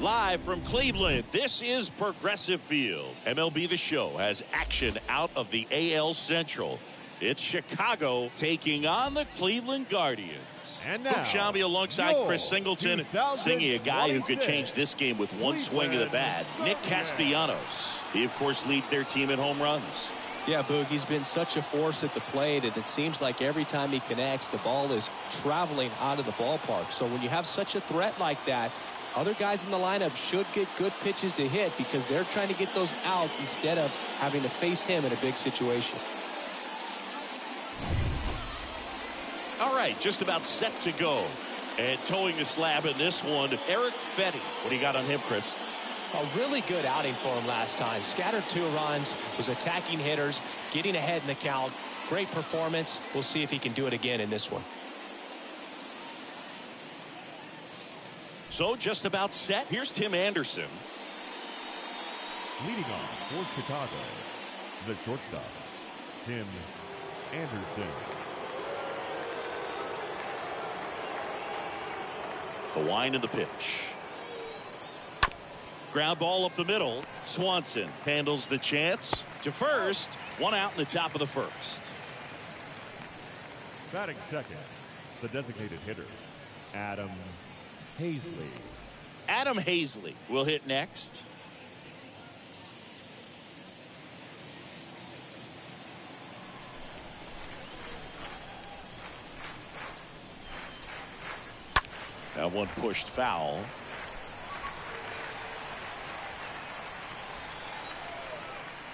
Live from Cleveland, this is Progressive Field. MLB The Show has action out of the AL Central. It's Chicago taking on the Cleveland Guardians. And now, Shambi alongside Chris Singleton, singing a guy who could change this game with one swing of the bat, Nick Castellanos. He, of course, leads their team in home runs. Yeah, Boog, he's been such a force at the plate, and it seems like every time he connects, the ball is traveling out of the ballpark. So when you have such a threat like that, other guys in the lineup should get good pitches to hit because they're trying to get those outs instead of having to face him in a big situation. All right, just about set to go. And towing the slab in this one, Eric Fetty. What do you got on him, Chris? A really good outing for him last time. Scattered 2 runs, was attacking hitters, getting ahead in the count. Great performance. We'll see if he can do it again in this one. So just about set. Here's Tim Anderson. Leading off for Chicago, the shortstop, Tim Anderson. The wind and the pitch. Ground ball up the middle. Swanson handles the chance to first. 1 out in the top of the first. Batting second, the designated hitter, Adam Hazley. Adam Hazley will hit next. That one pushed foul.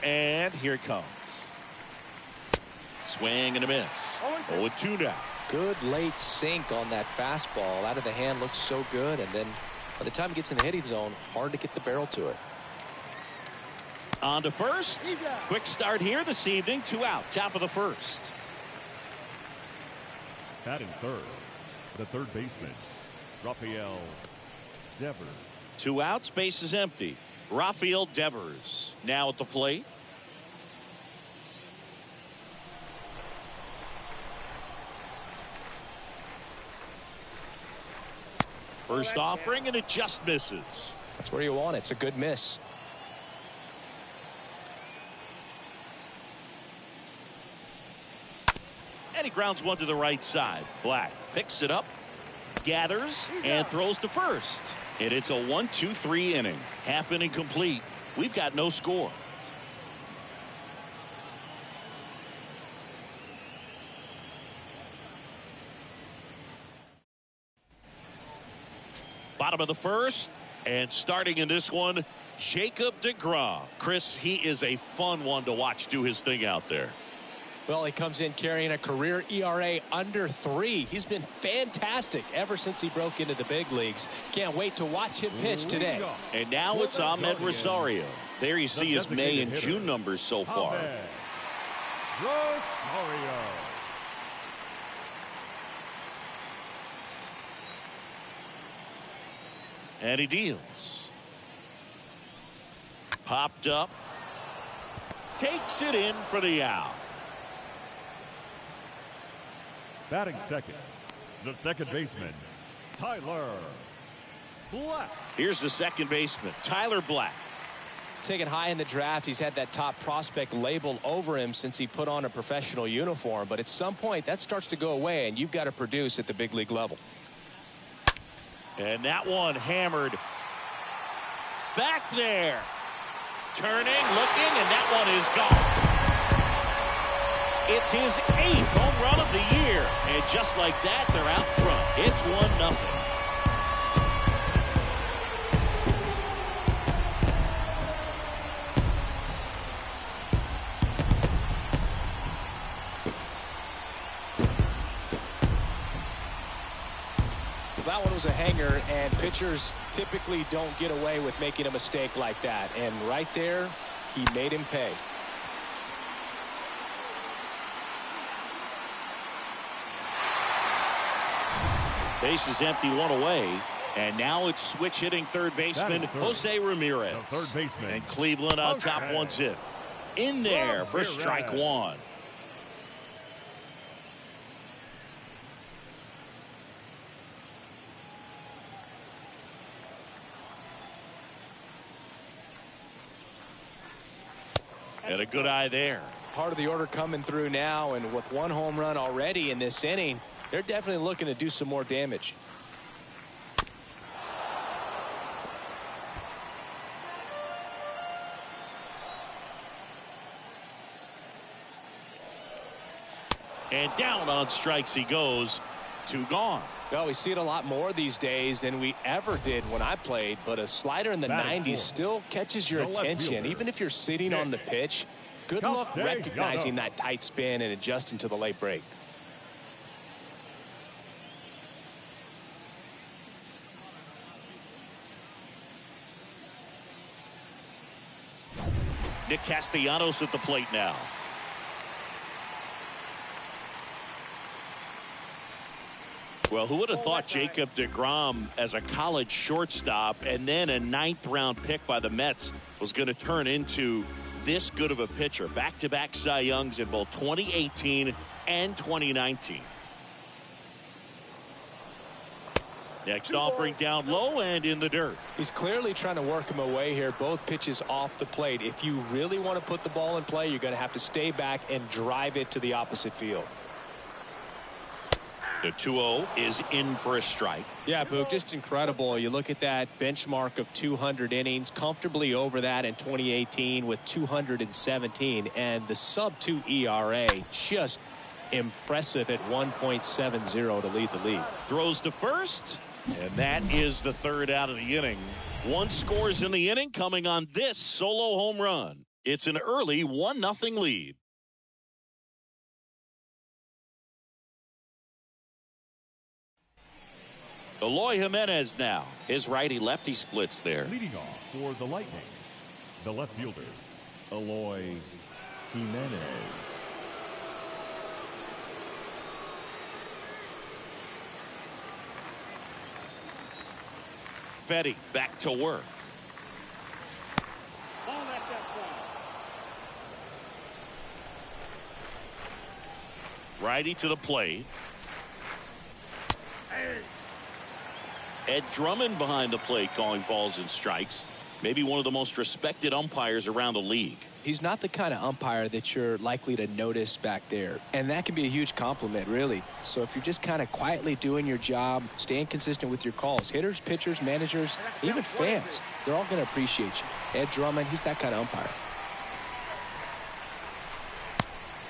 And here it comes. Swing and a miss. 0-2 now. Good late sink on that fastball. Out of the hand looks so good, and then by the time it gets in the hitting zone, hard to get the barrel to it. On to first. Quick start here this evening. 2 out, top of the first. Batting third, the third baseman, Rafael Devers. 2 outs, base is empty. Rafael Devers now at the plate. First offering, and it just misses. That's where you want it. It's a good miss. And he grounds one to the right side. Black picks it up, gathers, and throws to first. And it's a 1-2-3 inning. Half inning complete. We've got no score. Bottom of the first, and starting in this one, Jacob deGrom. Chris, he is a fun one to watch do his thing out there. Well, he comes in carrying a career ERA under 3. He's been fantastic ever since he broke into the big leagues. Can't wait to watch him pitch today. And now it's Ahmed Rosario. There you see his May and June numbers so far. Rosario. And he deals. Popped up. Takes it in for the out. Batting second, the second baseman, Tyler Black. Here's the second baseman, Tyler Black. Taken high in the draft, he's had that top prospect label over him since he put on a professional uniform. But at some point, that starts to go away, and you've got to produce at the big league level. And that one hammered back there. Turning, looking, and that one is gone. It's his 8th home run of the year. And just like that, they're out front. It's 1-0. That one was a hanger, and pitchers typically don't get away with making a mistake like that. And right there, he made him pay. Base is empty, 1 away. And now it's switch hitting third baseman Jose Ramirez. The third baseman. And Cleveland on top 1-0. In there for strike 1. And a good eye there. Part of the order coming through now, and with one home run already in this inning, they're definitely looking to do some more damage. And down on strikes he goes. 2 gone. Well, we see it a lot more these days than we ever did when I played, but a slider in the 90s still catches your attention. Even if you're sitting on the pitch, good luck recognizing that tight spin and adjusting to the late break. Nick Castellanos at the plate now. Well, who would have thought Jacob deGrom as a college shortstop and then a 9th-round pick by the Mets was going to turn into this good of a pitcher? Back-to-back Cy Youngs in both 2018 and 2019. Next offering down low and in the dirt. He's clearly trying to work him away here. Both pitches off the plate. If you really want to put the ball in play, you're going to have to stay back and drive it to the opposite field. The 2-0 is in for a strike. Yeah, Boog, just incredible. You look at that benchmark of 200 innings, comfortably over that in 2018 with 217, and the sub-2 ERA just impressive at 1.70 to lead the league. Throws to first, and that is the 3rd out of the inning. 1 scores in the inning coming on this solo home run. It's an early 1-0 lead. Eloy Jimenez now. His righty-lefty splits there. Leading off for the Lightning, the left fielder, Eloy Jimenez. Fetty back to work. Righty to the plate. Ed Drummond behind the plate calling balls and strikes. Maybe one of the most respected umpires around the league. He's not the kind of umpire that you're likely to notice back there. And that can be a huge compliment, really. So if you're just kind of quietly doing your job, staying consistent with your calls, hitters, pitchers, managers, even fans, they're all going to appreciate you. Ed Drummond, he's that kind of umpire.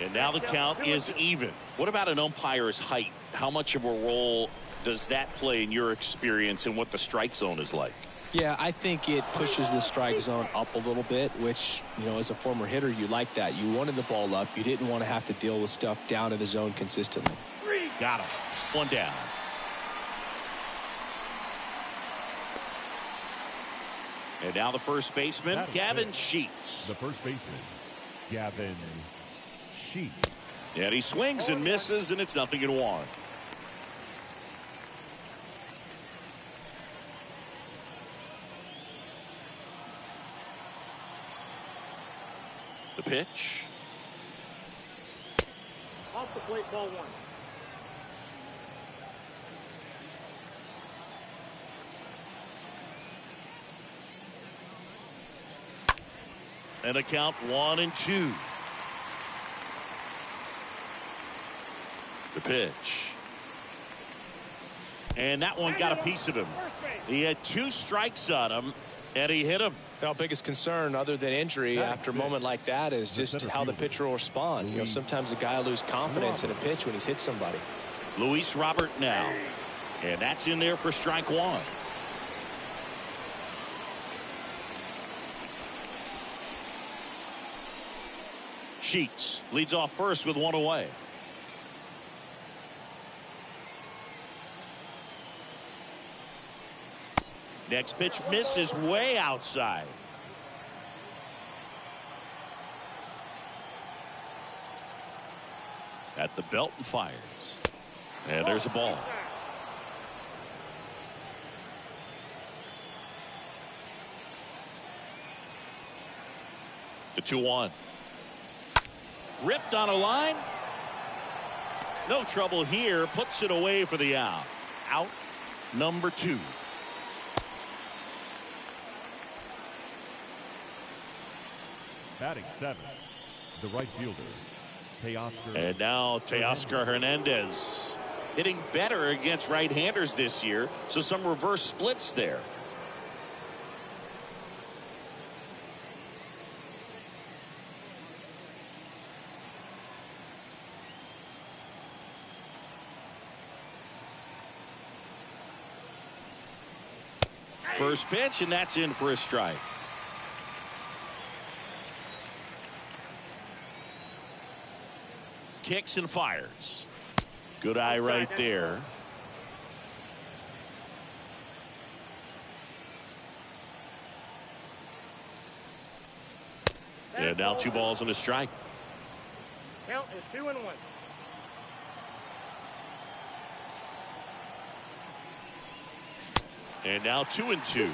And now the count is even. What about an umpire's height? How much of a role does that play in your experience and what the strike zone is like? Yeah, I think it pushes the strike zone up a little bit, which, you know, as a former hitter, you like that. You wanted the ball up. You didn't want to have to deal with stuff down in the zone consistently. Got him. 1 down. And now the first baseman, Gavin Sheets. The first baseman, Gavin Sheets. And he swings and misses, and it's 0-1. The pitch. Off the plate, ball 1. And a count 1-2. The pitch. And that one got a piece of him. He had 2 strikes on him, and he hit him. Our biggest concern, other than injury, after a moment like that is just how the pitcher will respond. You know, sometimes a guy will lose confidence in a pitch when he's hit somebody. Luis Robert now. And that's in there for strike 1. Sheets leads off first with 1 away. Next pitch misses way outside. At the belt and fires. And there's a ball. The 2-1. Ripped on a line. No trouble here. Puts it away for the out. Out number 2. Batting 7th, the right fielder, Teoscar. And now Teoscar Hernandez hitting better against right-handers this year, so some reverse splits there. First pitch, and that's in for a strike. Kicks and fires. Good eye right there. And now 2 balls and a strike. Count is 2-1. And now 2-2.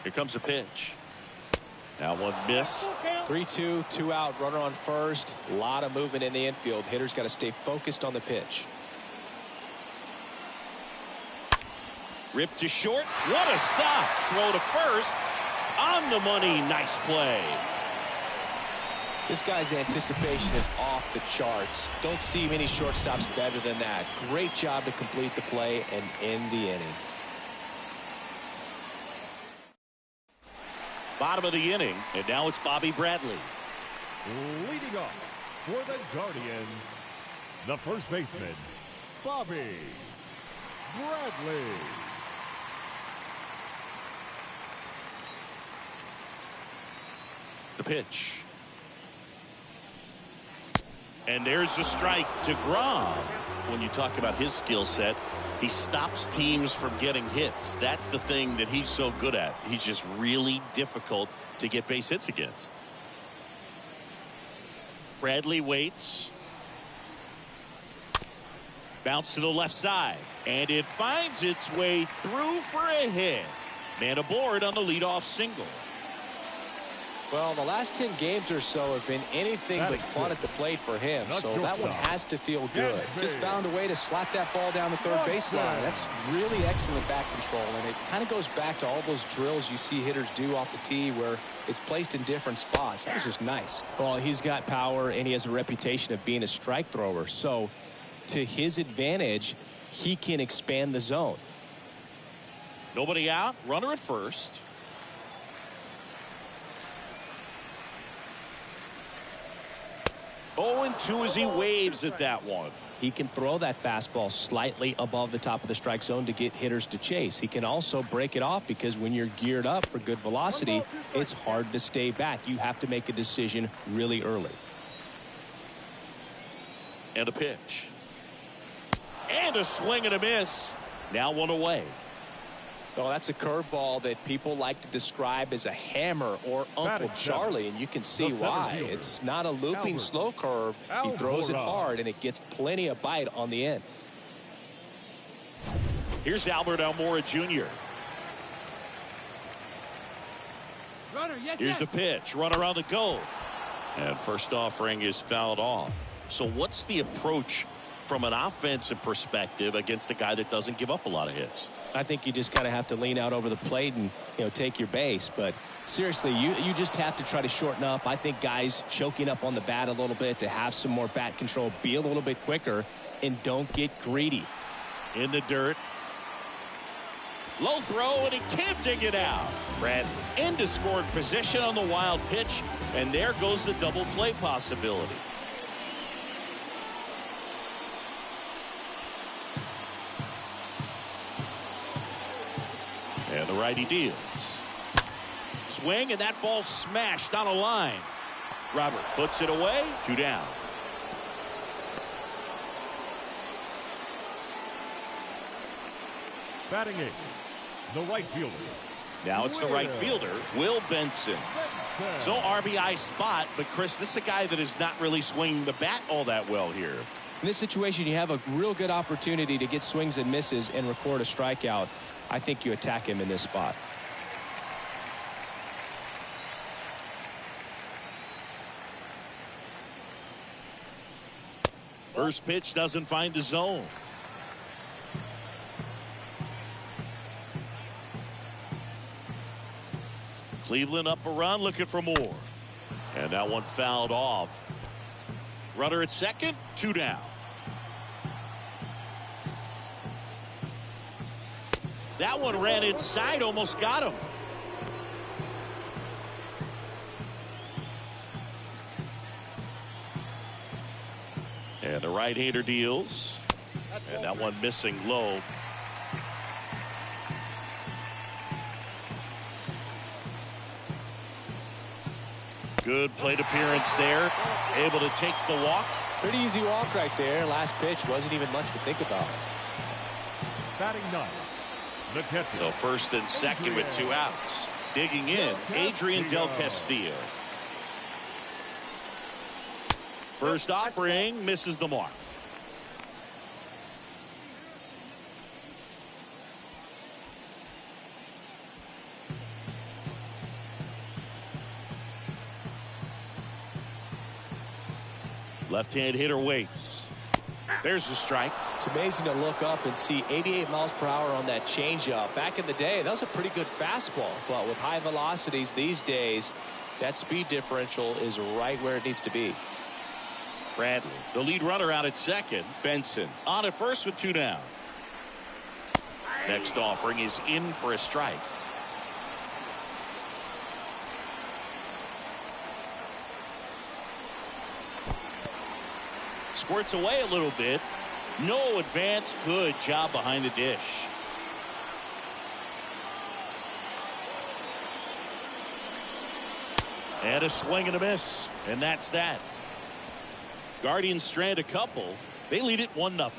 Here comes a pitch. Now one missed. 3-2, 2 out, runner on first. A lot of movement in the infield. Hitters got to stay focused on the pitch. Ripped to short. What a stop. Throw to first. On the money. Nice play. This guy's anticipation is off the charts. Don't see many shortstops better than that. Great job to complete the play and end the inning. Bottom of the inning, and now it's Bobby Bradley. Leading off for the Guardians, the first baseman, Bobby Bradley. The pitch. And there's the strike to Grom. When you talk about his skill set, he stops teams from getting hits. That's the thing that he's so good at. He's just really difficult to get base hits against. Bradley waits. Bounce to the left side. And it finds its way through for a hit. Man aboard on the leadoff single. Well, the last 10 games or so have been anything but fun at the plate for him. So that one has to feel good. Just found a way to slap that ball down the third baseline. That's really excellent bat control. And it kind of goes back to all those drills you see hitters do off the tee where it's placed in different spots. That was just nice. Well, he's got power and he has a reputation of being a strike thrower. So to his advantage, he can expand the zone. Nobody out. Runner at first. Oh, and 2 as he waves at that one. He can throw that fastball slightly above the top of the strike zone to get hitters to chase. He can also break it off because when you're geared up for good velocity, it's hard to stay back. You have to make a decision really early. And a pitch. And a swing and a miss. Now 1 away. Well, that's a curveball that people like to describe as a hammer or Uncle Charlie, and you can see why. It's not a looping slow curve. He throws it hard, and it gets plenty of bite on the end. Here's Albert Almora Jr. Here's the pitch. Runner on the go. And first offering is fouled off. So what's the approach from an offensive perspective against a guy that doesn't give up a lot of hits? I think you just kind of have to lean out over the plate and, take your base. But seriously, you just have to try to shorten up. I think guys choking up on the bat a little bit to have some more bat control, be a little bit quicker, and don't get greedy. In the dirt. Low throw, and he can't dig it out. Brad into scoring position on the wild pitch, and there goes the double play possibility. And the righty deals. Swing, and that ball smashed on a line. Robert puts it away. 2 down. Batting 8, the right fielder. Now it's the right fielder, Will Benson. So RBI spot, but Chris, this is a guy that is not really swinging the bat all that well here. In this situation, you have a real good opportunity to get swings and misses and record a strikeout. I think you attack him in this spot. First pitch doesn't find the zone. Cleveland up a run, looking for more. And that one fouled off. Runner at second, 2 down. That one ran inside, almost got him. And the right-hander deals. And that one missing low. Good plate appearance there. Able to take the walk. Pretty easy walk right there. Last pitch wasn't even much to think about. Batting ninth, the catcher. So first and second with 2 outs. Digging in, Adrian Del Castillo. First offering, misses the mark. Left-hand hitter waits. There's the strike. It's amazing to look up and see 88 miles per hour on that changeup. Back in the day, that was a pretty good fastball. But with high velocities these days, that speed differential is right where it needs to be. Bradley, the lead runner out at second. Benson on at first with 2 down. Next offering is in for a strike. Squirts away a little bit. No advance. Good job behind the dish. And a swing and a miss. And that's that. Guardians strand a couple. They lead it 1-0.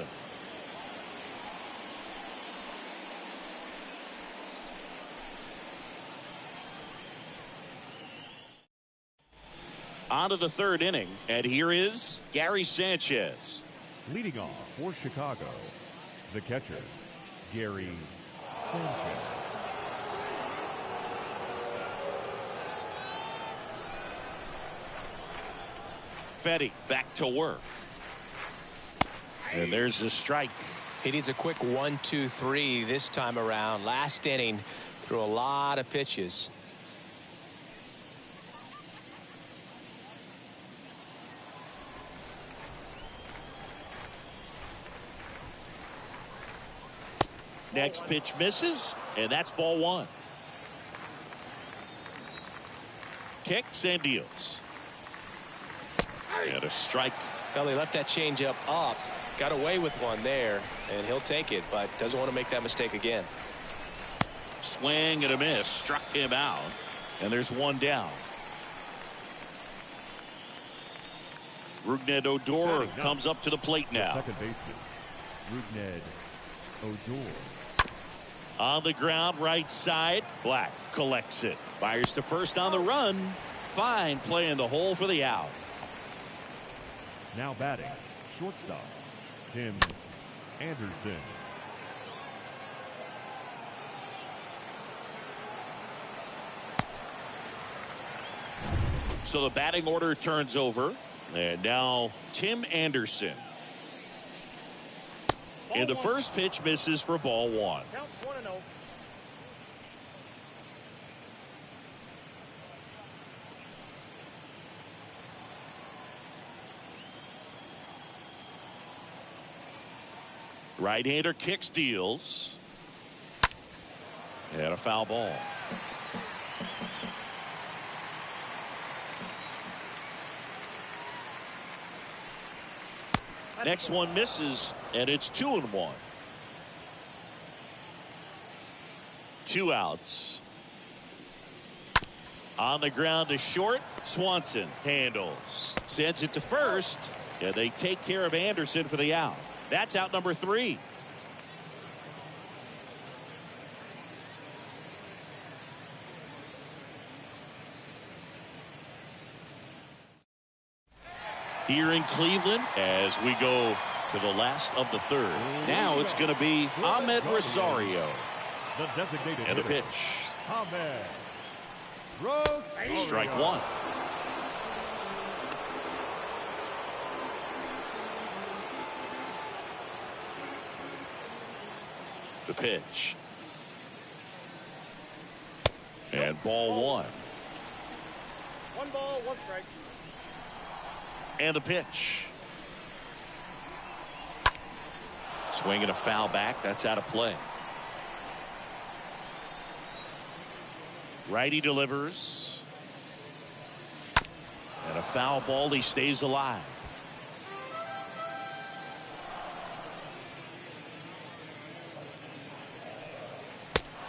On to the 3rd inning, and here is Gary Sanchez. Leading off for Chicago, the catcher, Gary Sanchez. Fetty back to work. And there's the strike. He needs a quick 1-2-3 this time around. Last inning, threw a lot of pitches. Next pitch misses, and that's ball 1. Kicks and deals. And a strike. Well, he left that changeup up, got away with one there, and he'll take it, but doesn't want to make that mistake again. Swing and a miss, struck him out, and there's 1 down. Rougned Odor comes up to the plate now. Second baseman, Rougned Odor. On the ground, right side. Black collects it. Fires to first on the run. Fine play in the hole for the out. Now batting, shortstop, Tim Anderson. So the batting order turns over. And now Tim Anderson. And the first pitch misses for ball 1. Counts 1-0. Right-hander kicks, deals. And a foul ball. Next one misses, and it's 2-1. 2 outs. On the ground to short. Swanson handles. Sends it to first, and they take care of Anderson for the out. That's out number 3. Here in Cleveland as we go to the last of the 3rd. Now it's going to be Ahmed Rosario. The designated And a hitter, pitch. Ahmed Rosario. Strike 1. The pitch. And And ball one. 1 ball, 1 strike. And the pitch. Swing and a foul back. That's out of play. Righty delivers. And a foul ball. He stays alive.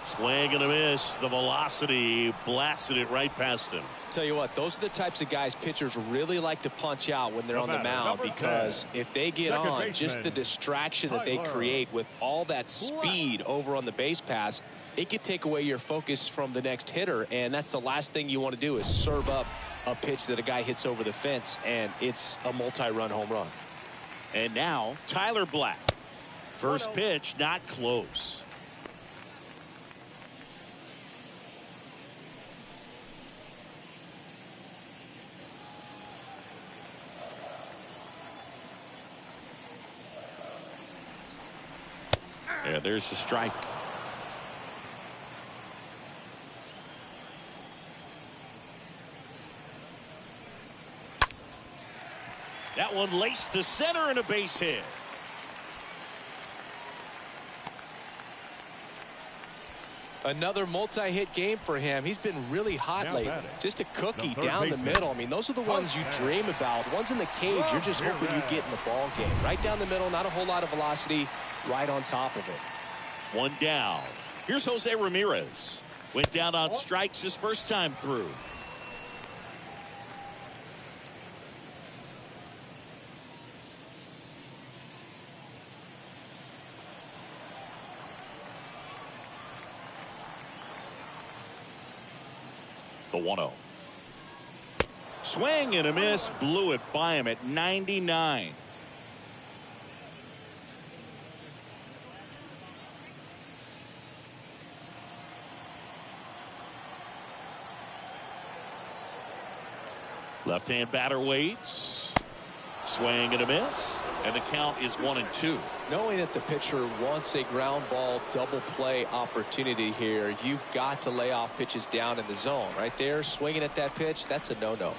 Swing and a miss. The velocity blasted it right past him. Tell you what, those are the types of guys pitchers really like to punch out when they're on the mound, because if they get on, just the distraction that they create with all that speed over on the base pass, it could take away your focus from the next hitter, and that's the last thing you want to do is serve up a pitch that a guy hits over the fence, and it's a multi-run home run. And now Tyler Black. First pitch, not close. Yeah, there's the strike. That one laced to center and a base hit. Another multi-hit game for him. He's been really hot lately. Just a cookie down the middle. I mean, those are the ones you dream about. Ones in the cage, you're just hoping you get in the ball game. Right down the middle, not a whole lot of velocity, right on top of it. One down. Here's Jose Ramirez. Went down on strikes his first time through. The 1-0. Swing and a miss. Blew it by him at 99. Left-hand batter waits. Swing and a miss. And the count is 1-2. Knowing that the pitcher wants a ground ball double play opportunity here, you've got to lay off pitches down in the zone. Right there, swinging at that pitch, that's a no-no.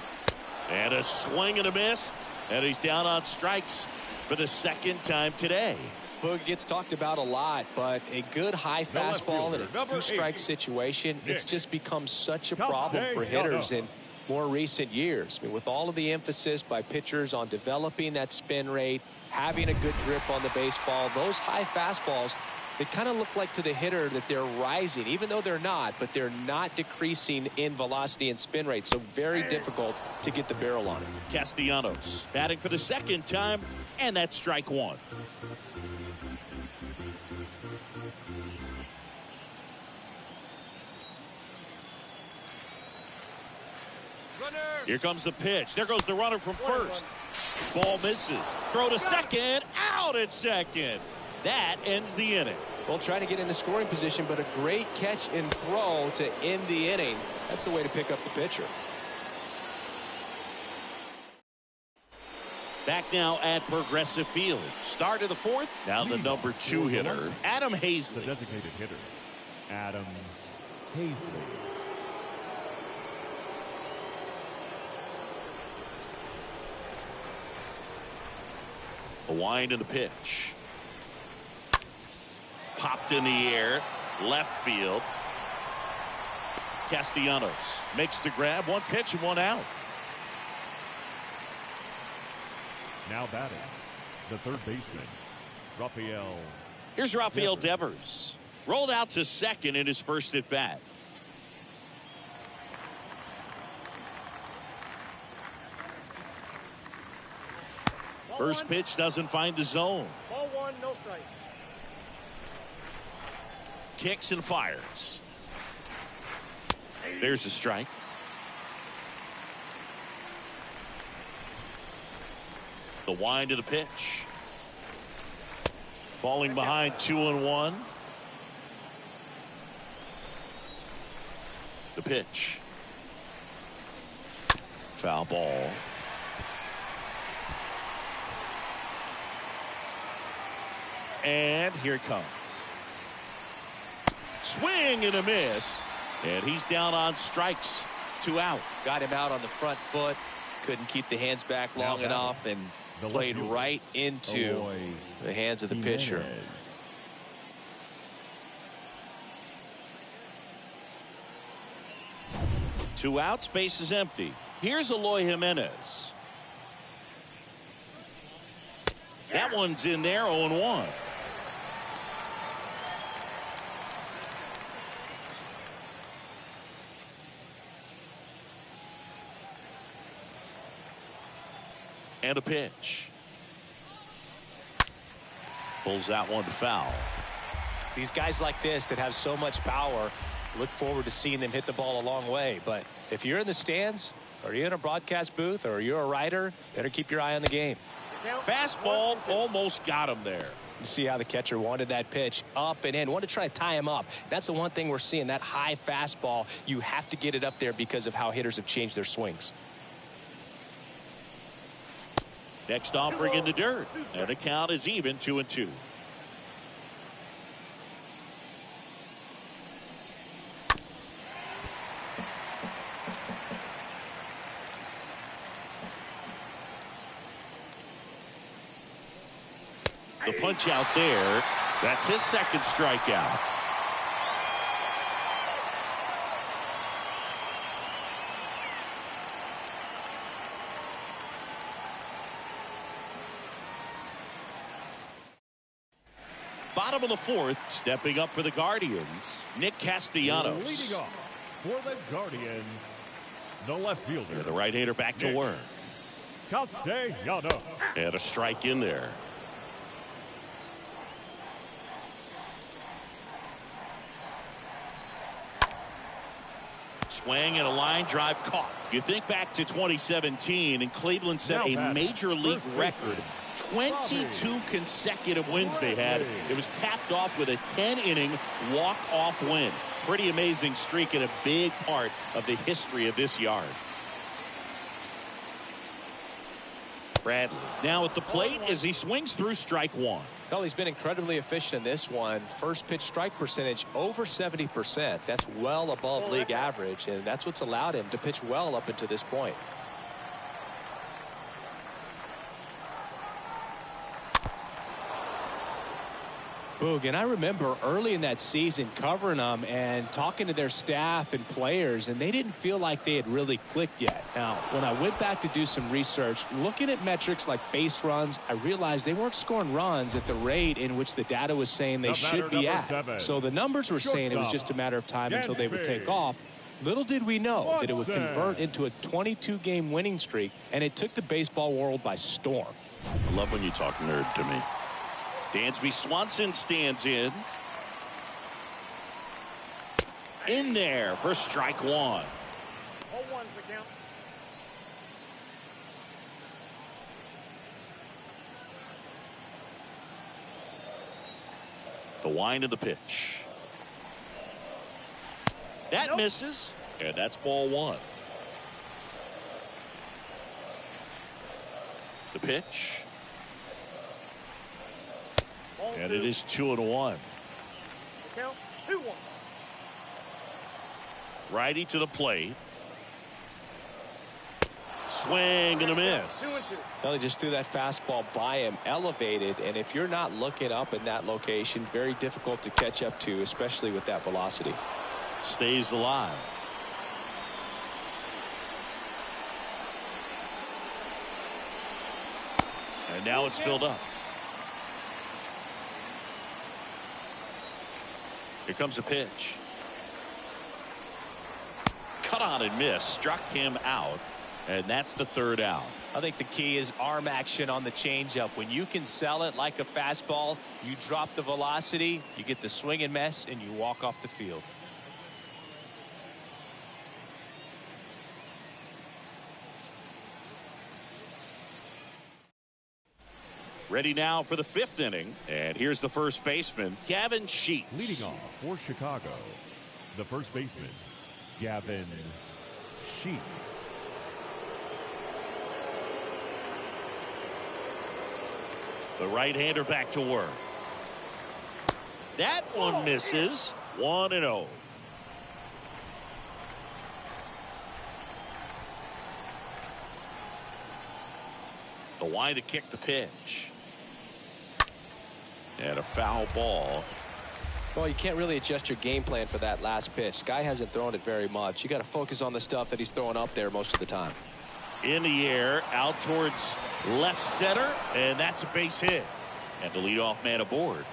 And a swing and a miss. And he's down on strikes for the second time today. Boog gets talked about a lot, but a good high fastball in a two-strike situation, it's just become such a problem for hitters in more recent years. I mean, with all of the emphasis by pitchers on developing that spin rate, having a good grip on the baseball, those high fastballs, they kind of look like to the hitter that they're rising, even though they're not, but they're not decreasing in velocity and spin rate, so very difficult to get the barrel on it. Castellanos batting for the second time, and that's strike one. Here comes the pitch. There goes the runner from first. Ball misses. Throw to second. Out at second. That ends the inning. Well, trying to get into scoring position, but a great catch and throw to end the inning. That's the way to pick up the pitcher. Back now at Progressive Field. Start of the fourth. Now the number 2 hitter, Adam Hazley. The designated hitter, Adam Hazley. A wind in the pitch. Popped in the air. Left field. Castellanos makes the grab. One pitch and one out. Now batting, the third baseman, Rafael. Here's Rafael Devers. Rolled out to second in his first at bat. First pitch doesn't find the zone. Ball 1, no strike. Kicks and fires. There's a strike. The wind of the pitch. Falling behind 2-1. The pitch. Foul ball. And here it comes. Swing and a miss. And he's down on strikes. 2 out. Got him out on the front foot. Couldn't keep the hands back long enough and played right into the hands of the pitcher. 2 outs, base is empty. Here's Eloy Jimenez. That one's in there, 0-1. And a pitch. Pulls that one foul. These guys like this that have so much power, look forward to seeing them hit the ball a long way. But if you're in the stands, or you're in a broadcast booth, or you're a writer, better keep your eye on the game. Fastball almost got him there. You see how the catcher wanted that pitch up and in, wanted to try to tie him up. That's the one thing we're seeing, that high fastball. You have to get it up there because of how hitters have changed their swings. Next offering in the dirt, and the count is even, 2-2. The punch out there, that's his second strikeout. Bottom of the fourth, stepping up for the Guardians, Nick Castellanos. Leading off for the Guardians, the left fielder. And the right-hander back to work. Castellanos. And a strike in there. Swing and a line drive caught. You think back to 2017 and Cleveland set a major league record. 22 consecutive wins they had. It was capped off with a 10-inning walk-off win. Pretty amazing streak and a big part of the history of this yard. Bradley now at the plate as he swings through strike one. Well, he's been incredibly efficient in this one. First pitch strike percentage over 70%. That's well above league average, and that's what's allowed him to pitch well up until this point. Boog, and I remember early in that season covering them and talking to their staff and players, and they didn't feel like they had really clicked yet. Now, when I went back to do some research, looking at metrics like base runs, I realized they weren't scoring runs at the rate in which the data was saying they should be at. 7. So the numbers were saying it was just a matter of time until they would take off. Little did we know that it would convert into a 22-game winning streak, and it took the baseball world by storm. I love when you talk nerd to me. Dansby Swanson stands in there for strike one. 0-1's the count. The wind of the pitch. That misses, and that's ball one. The pitch. And it is 2-1. Count 2-1. Righty to the plate. Swing and a miss. 2-2. Well, he just threw that fastball by him, elevated, and if you're not looking up in that location, very difficult to catch up to, especially with that velocity. Stays alive. And now it's filled up. Here comes a pitch. Cut on and miss. Struck him out. And that's the third out. I think the key is arm action on the changeup. When you can sell it like a fastball, you drop the velocity, you get the swing and miss, and you walk off the field. Ready now for the fifth inning. And here's the first baseman, Gavin Sheets. Leading off for Chicago, the first baseman, Gavin Sheets. The right-hander back to work. That one misses. 1-0. Kawhi to kick the pitch. And a foul ball. Well, you can't really adjust your game plan for that last pitch. Guy hasn't thrown it very much. You got to focus on the stuff that he's throwing up there most of the time. In the air, out towards left center, and that's a base hit. And the leadoff man aboard.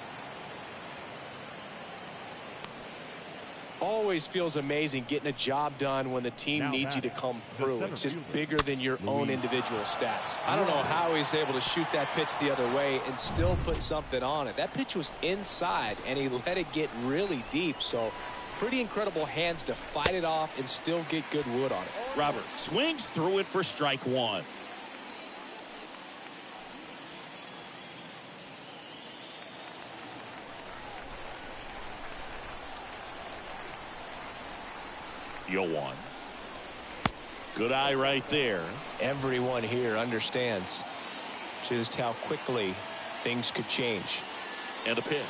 Always feels amazing getting a job done when the team Now needs you to batting, come the through. center It's just fielder, bigger than your own individual stats. I don't know how he's able to shoot that pitch the other way and still put something on it. That pitch was inside, and he let it get really deep. So pretty incredible hands to fight it off and still get good wood on it. Robert swings through it for strike one. One. Good eye right there. Everyone here understands just how quickly things could change. And a pitch.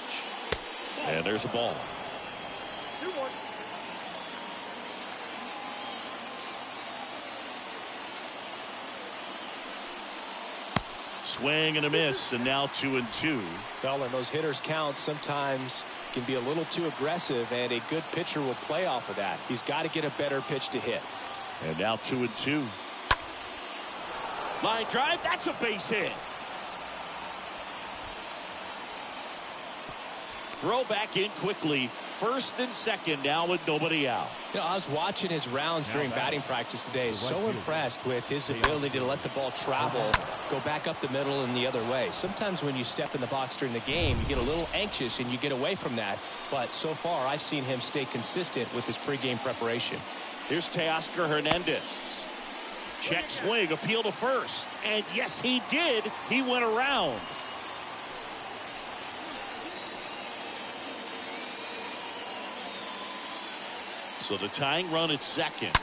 And there's a ball. 2-1. Swing and a miss, and now 2-2. Well, and those hitters count sometimes can be a little too aggressive, and a good pitcher will play off of that. He's got to get a better pitch to hit. And now 2-2. Line drive, that's a base hit. Throw back in quickly. First and second now with nobody out. You know, I was watching his rounds during batting practice today. So impressed with his ability to let the ball travel, go back up the middle and the other way. Sometimes when you step in the box during the game, you get a little anxious and you get away from that. But so far, I've seen him stay consistent with his pregame preparation. Here's Teoscar Hernandez. Check swing, appeal to first. And yes, he did. He went around. So the tying run at second.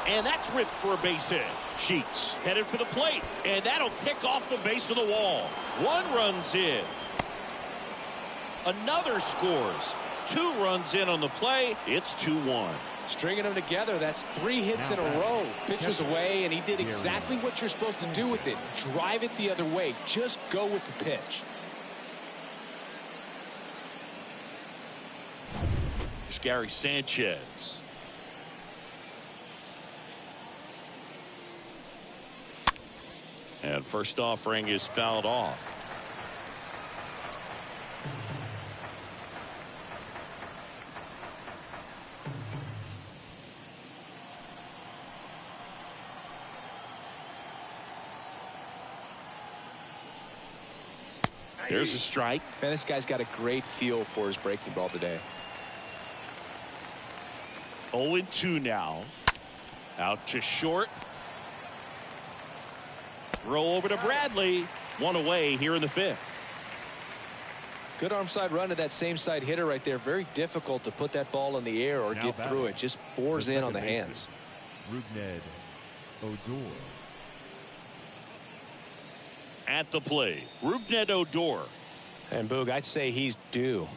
And that's ripped for a base hit. Sheets headed for the plate. And that'll kick off the base of the wall. One run's in. Another scores. 2 runs in on the play. It's 2-1. Stringing them together, that's 3 hits in a row. Pitch was away, and he did exactly what you're supposed to do with it. Drive it the other way. Just go with the pitch. Here's Gary Sanchez. And first offering is fouled off. There's a strike. Man, this guy's got a great feel for his breaking ball today. 0-2 now. Out to short. Throw over to Bradley. 1 away here in the 5th. Good arm side run to that same side hitter right there. Very difficult to put that ball in the air or Now get through it. Just bores in on the hands. Rougned Odor. At the plate, Rougned Odor. And Boog, I'd say he's due.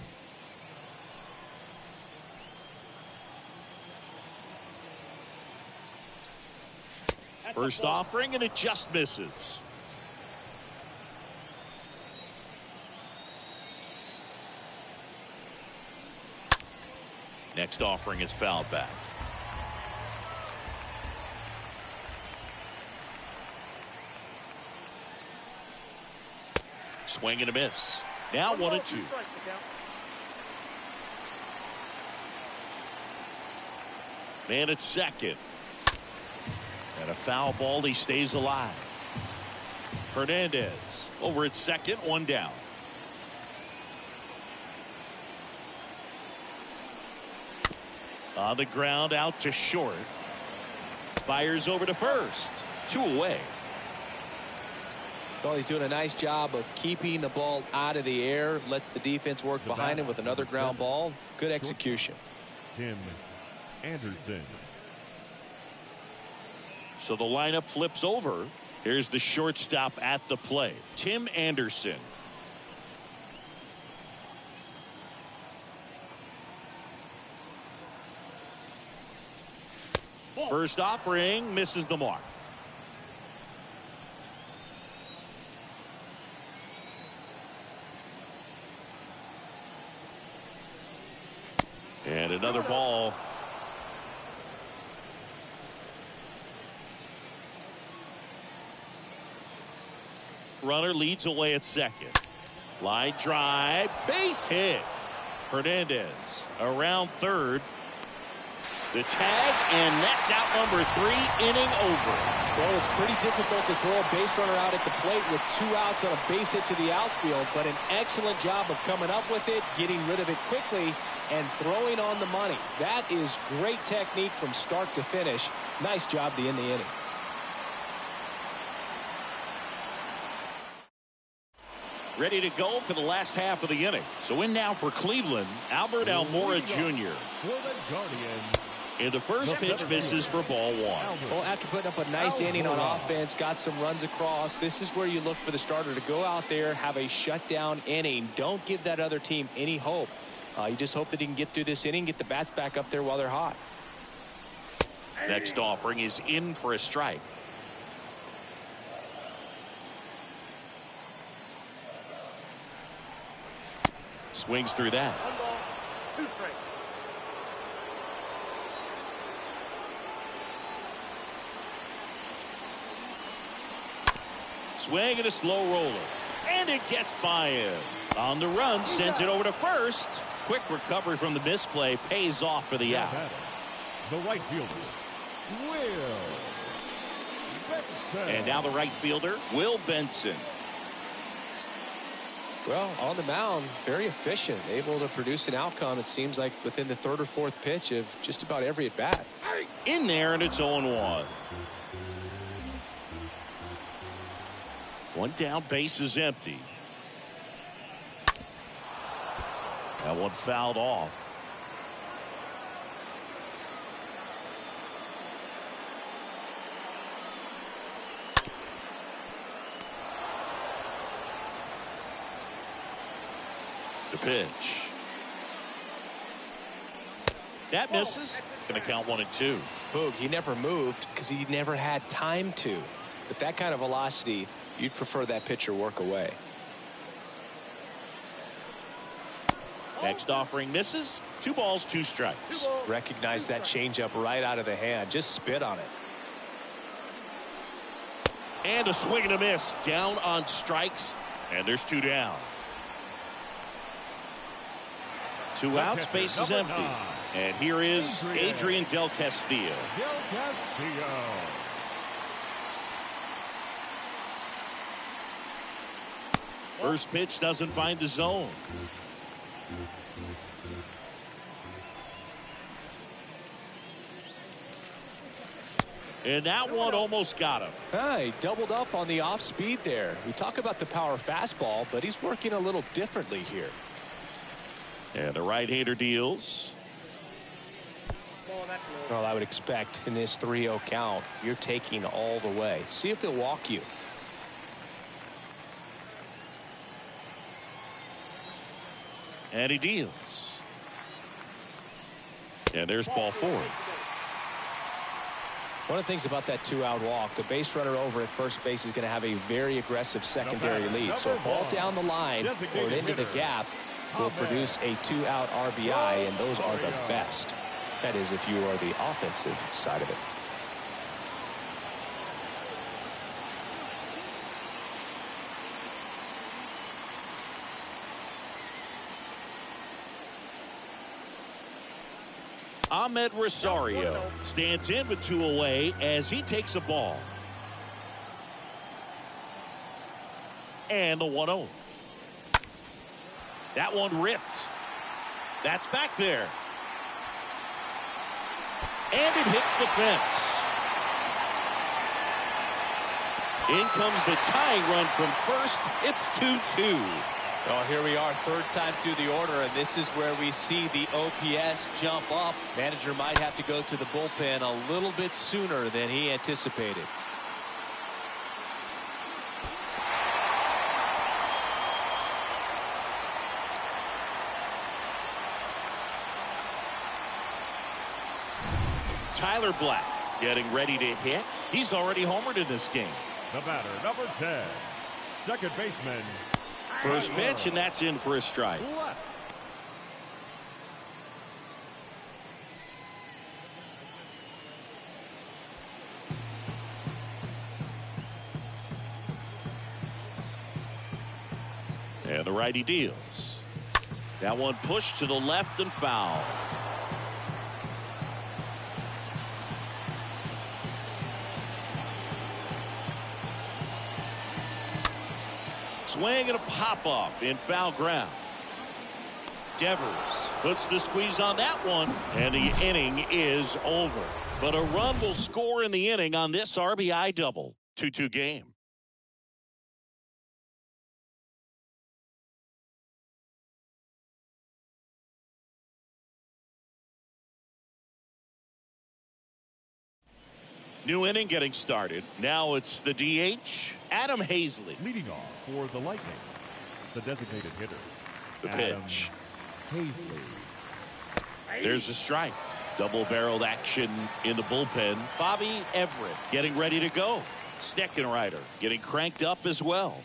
First offering, and it just misses. Next offering is fouled back. Swing and a miss. Now 1-2. Man at second. And a foul ball. He stays alive. Hernandez over at second. 1 down. On the ground, out to short. Fires over to first. 2 away. Well, he's doing a nice job of keeping the ball out of the air. Lets the defense work behind him with another ground ball. Good execution. Tim Anderson. So the lineup flips over. Here's the shortstop at the plate, Tim Anderson. First offering misses the mark. And another ball. Runner leads away at second. Line drive, base hit. Hernandez around third. The tag, and that's out number 3, inning over. Well, it's pretty difficult to throw a base runner out at the plate with 2 outs on a base hit to the outfield, but an excellent job of coming up with it, getting rid of it quickly, and throwing on the money. That is great technique from start to finish. Nice job to end the inning. Ready to go for the last half of the inning. So in now for Cleveland, Albert Almora Jr. For the Guardians, And the first pitch misses for ball 1. Well, after putting up a nice inning on offense, got some runs across, this is where you look for the starter to go out there, have a shutdown inning. Don't give that other team any hope. You just hope that he can get through this inning, get the bats back up there while they're hot. Next offering is in for a strike. Swings through that. 1 ball, 2 strikes. Swing and a slow roller. And it gets by him. On the run, sends it over to first. Quick recovery from the misplay. Pays off for the out. the right fielder, Will Benson. And now the right fielder, Will Benson. Well, on the mound, very efficient, able to produce an outcome, it seems like, within the 3rd or 4th pitch of just about every at-bat. In there, and it's 0-1. One down, base is empty. That one fouled off. The pitch. That misses. Going to count 1 and 2. Boog, he never moved because he never had time to. But that kind of velocity, you'd prefer that pitcher work away. Next offering misses. 2 balls, 2 strikes. Recognize that changeup right out of the hand. Just spit on it. And a swing and a miss. Down on strikes. And there's 2 down. 2 outs, base is empty. And here is Adrian Del Castillo. First pitch doesn't find the zone. And that one almost got him. He doubled up on the off speed there. We talk about the power fastball, but he's working a little differently here. And the right-hander deals. Well, I would expect in this 3-0 count, you're taking all the way. See if he'll walk you. And he deals. And there's ball 4. One of the things about that 2-out walk, the base runner over at first base is going to have a very aggressive secondary lead. So a ball down the line or into the gap will produce a 2-out RBI, and those are the best. That is, if you are the offensive side of it. Ahmed Rosario stands in with 2 away as he takes a ball. And the 1-0. That one ripped. That's back there. And it hits the fence. In comes the tying run from first. It's 2-2. Well, here we are, 3rd time through the order, and this is where we see the OPS jump up. Manager might have to go to the bullpen a little bit sooner than he anticipated. Tyler Black getting ready to hit. He's already homered in this game. The batter, number 10, second baseman. First pitch, and that's in for a strike. And the righty deals. That one pushed to the left and foul. Swing and a pop-up in foul ground. Devers puts the squeeze on that one, and the inning is over. But a run will score in the inning on this RBI double. 2-2 game. New inning getting started. Now it's the DH, Adam Hazley. Leading off for the Lightning, the designated hitter. The Adam pitch. Hazley. There's a strike. Double-barreled action in the bullpen. Bobby Everett getting ready to go. Steckenrider getting cranked up as well.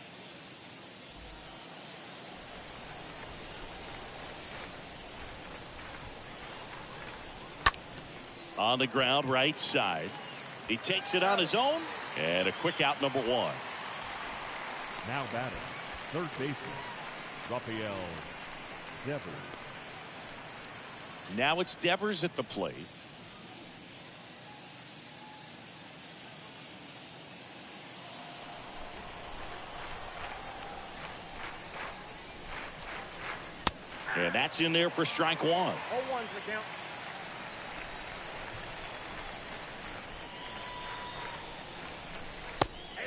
On the ground, right side. He takes it on his own, and a quick out, number one. Now batting, third baseman, Rafael Devers. Now it's Devers at the plate. And that's in there for strike one. 0-1's the count.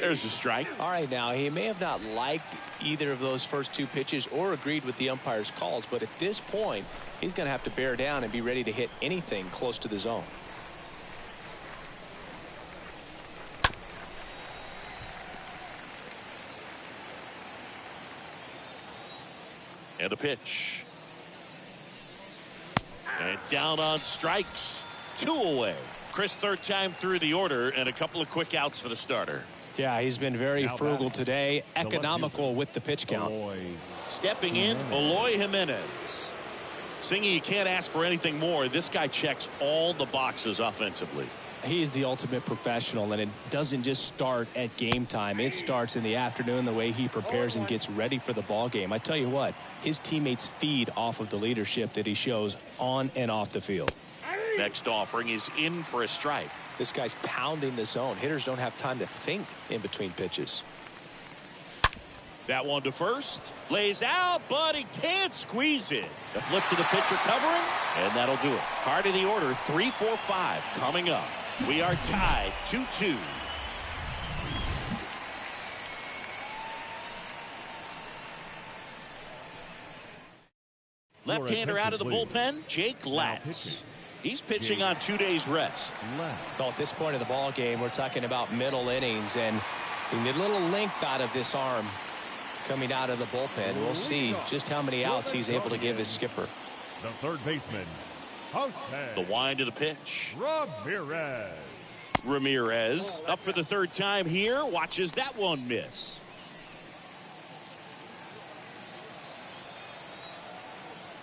There's a strike. All right, now he may have not liked either of those first two pitches or agreed with the umpire's calls, but at this point he's going to have to bear down and be ready to hit anything close to the zone. And a pitch. And down on strikes. 2 away. Chris, third time through the order, and a couple of quick outs for the starter. Yeah, he's been very Now frugal batting, today, economical with the pitch count. Stepping in, Eloy Jimenez. Singing, you can't ask for anything more. This guy checks all the boxes offensively. He's the ultimate professional, and it doesn't just start at game time. It starts in the afternoon, the way he prepares and gets ready for the ball game. I tell you what, his teammates feed off of the leadership that he shows on and off the field. Next offering is in for a strike. This guy's pounding the zone. Hitters don't have time to think in between pitches. That one to first. Lays out, but he can't squeeze it. The flip to the pitcher covering, and that'll do it. Part of the order, 3, 4, 5 coming up. We are tied 2-2. Left-hander out of the bullpen, Jake Latz. He's pitching on 2 days rest. Well, at this point of the ball game, we're talking about middle innings, and we need a little length out of this arm coming out of the bullpen. We'll see just how many outs he's able to give his skipper. The third baseman, Jose The wind of the pitch. Ramirez. Ramirez up for the third time here. Watches that one miss.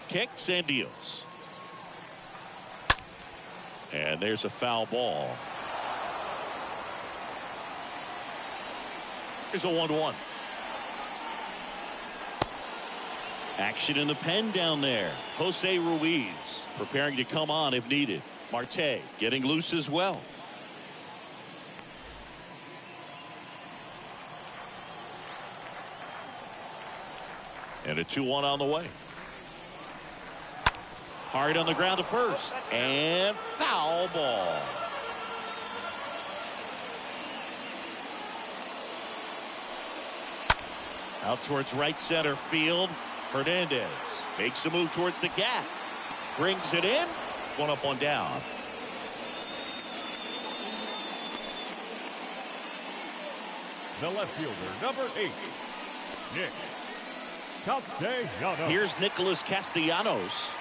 Kicks and deals. And there's a foul ball. There's a 1-1. Action in the pen down there. Jose Ruiz preparing to come on if needed. Marte getting loose as well. And a 2-1 on the way. Hard on the ground to first. And foul ball. Out towards right center field. Hernandez makes a move towards the gap. Brings it in. 1 up, 1 down. The left fielder, number 8, Nick Castellanos. Here's Nicholas Castellanos.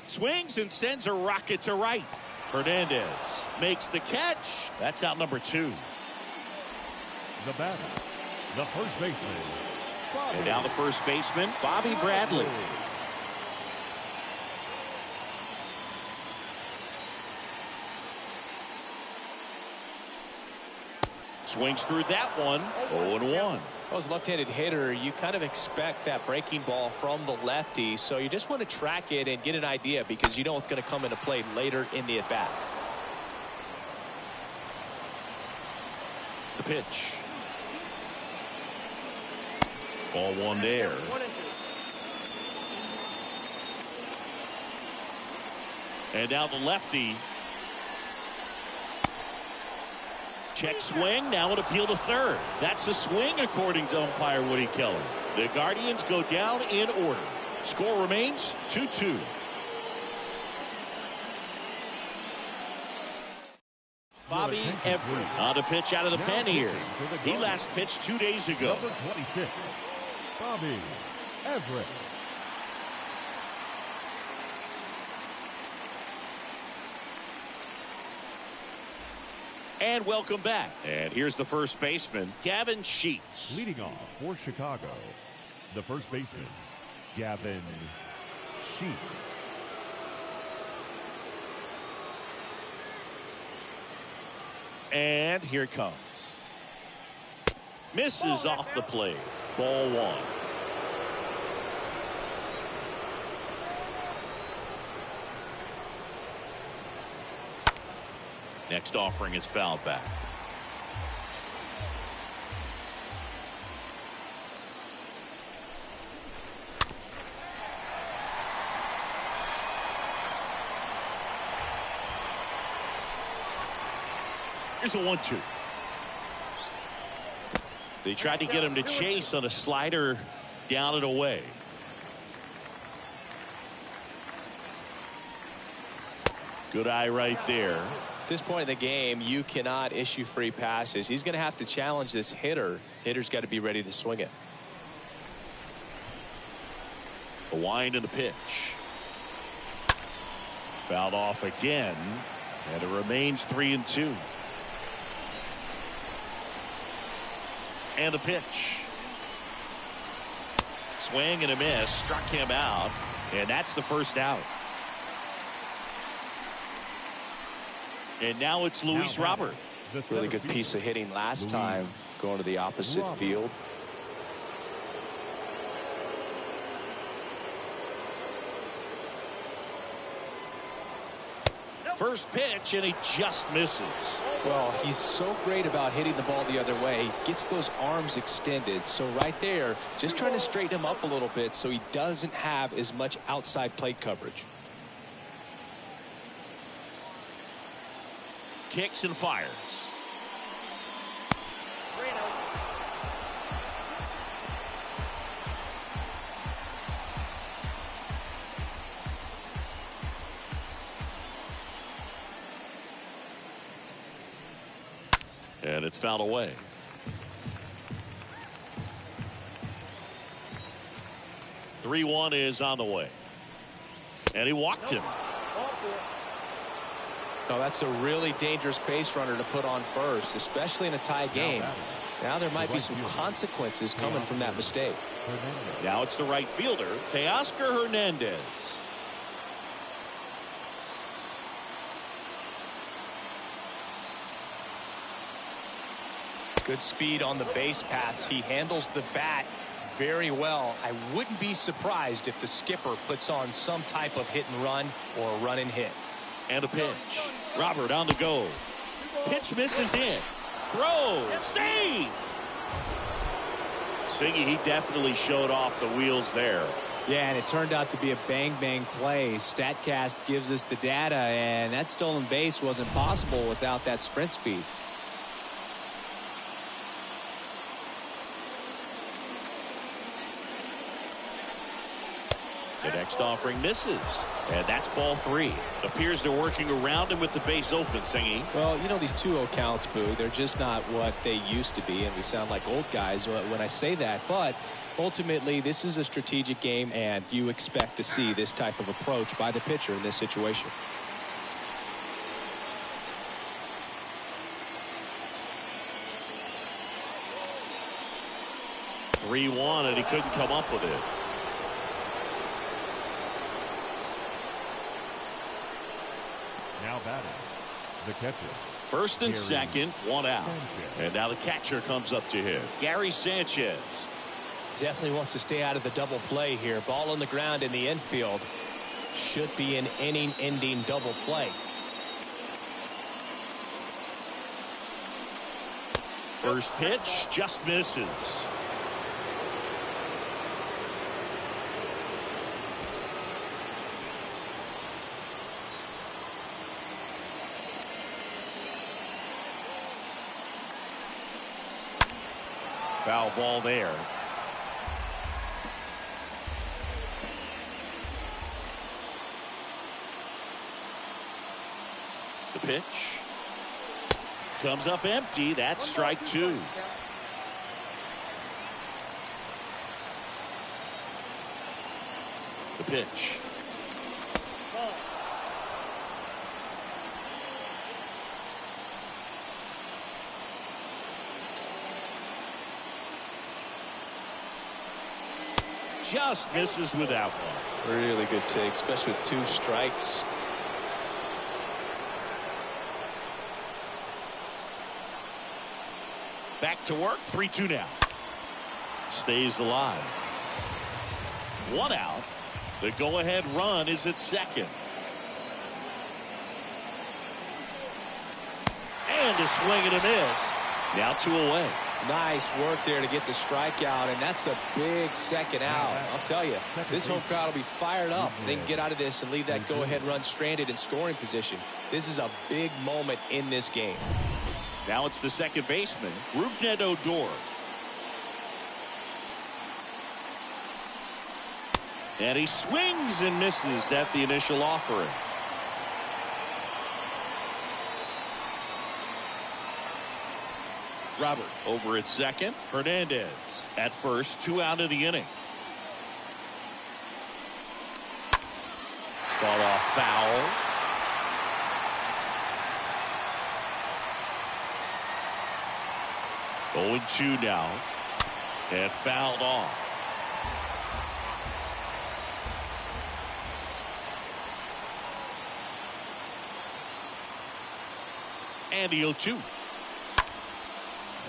Swings and sends a rocket to right. Hernandez makes the catch. That's out number 2. The batter, the first baseman, Bobby. And now the first baseman, Bobby Bradley. Swings through that one. 0-1. Well, as a left-handed hitter, you kind of expect that breaking ball from the lefty, so you just want to track it and get an idea because you know it's going to come into play later in the at-bat. The pitch. Ball one there. And now the lefty. Check swing. Now an appeal to third. That's a swing according to umpire Woody Keller. The Guardians go down in order. Score remains 2-2. Bobby Everett on the pitch out of the pen here. He last pitched 2 days ago. Number 26, Bobby Everett. And welcome back. And here's the first baseman, Gavin Sheets. Leading off for Chicago, the first baseman, Gavin Sheets. And here it comes. Misses off the plate. Ball one. Next offering is fouled back. Here's a 1-2. They tried to get him to chase on a slider down and away. Good eye right there. At this point in the game, you cannot issue free passes. He's going to have to challenge this hitter. Hitter's got to be ready to swing it. The wind and the pitch. Fouled off again, and it remains 3-2. And the pitch. Swing and a miss. Struck him out, and that's the first out. And now it's Luis Robert. Really good piece of hitting last time, going to the opposite field. First pitch, and he just misses. Well, he's so great about hitting the ball the other way. He gets those arms extended. So right there, just trying to straighten him up a little bit so he doesn't have as much outside plate coverage. Kicks and fires. And it's fouled away. "3-1 is on the way. And he walked him. No, that's a really dangerous base runner to put on first, especially in a tie game. Now there might be some consequences coming from that mistake. Now it's the right fielder, Teoscar Hernandez. Good speed on the base pass. He handles the bat very well. I wouldn't be surprised if the skipper puts on some type of hit and run or run and hit. And a pitch. Robert on the go. Pitch misses in. Throw. Save. Singy, he definitely showed off the wheels there. Yeah, and it turned out to be a bang-bang play. StatCast gives us the data, and that stolen base wasn't possible without that sprint speed. The next offering misses, and that's ball three. Appears they're working around him with the base open, Singy. Well, you know, these 2-0 counts, Boo, they're just not what they used to be, and we sound like old guys when I say that. But ultimately, this is a strategic game, and you expect to see this type of approach by the pitcher in this situation. "3-1, and he couldn't come up with it. Now batting, the catcher, First and second, one out. And now the catcher comes up to him, Gary Sanchez. Definitely wants to stay out of the double play here. Ball on the ground in the infield. Should be an inning-ending double play. First pitch just misses. Foul ball there. The pitch comes up empty. That's strike two. The pitch. Just misses with that one. Really good take, especially with 2 strikes. Back to work. 3-2 now. Stays alive. 1 out. The go-ahead run is at second. And a swing and a miss. Now 2 away. Nice work there to get the strikeout, and that's a big second out. I'll tell you, this home crowd will be fired up. They can get out of this and leave that go-ahead run stranded in scoring position. This is a big moment in this game. Now it's the second baseman, Rougned Odor. And he swings and misses at the initial offering. Robert over at second. Hernandez at first. 2 out of the inning. Fought off foul. Oh, 0-2 now. And fouled off. And the 0-2.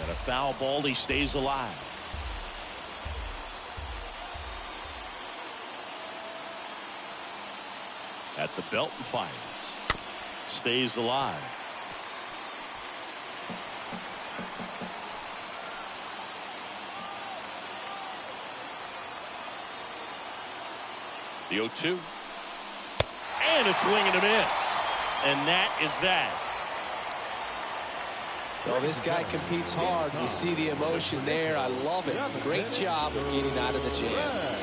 And a foul ball. He stays alive. At the belt and fires. Stays alive. The 0-2. And a swing and a miss. And that is that. Well, this guy competes hard. You see the emotion there. I love it. Great job of getting out of the jam.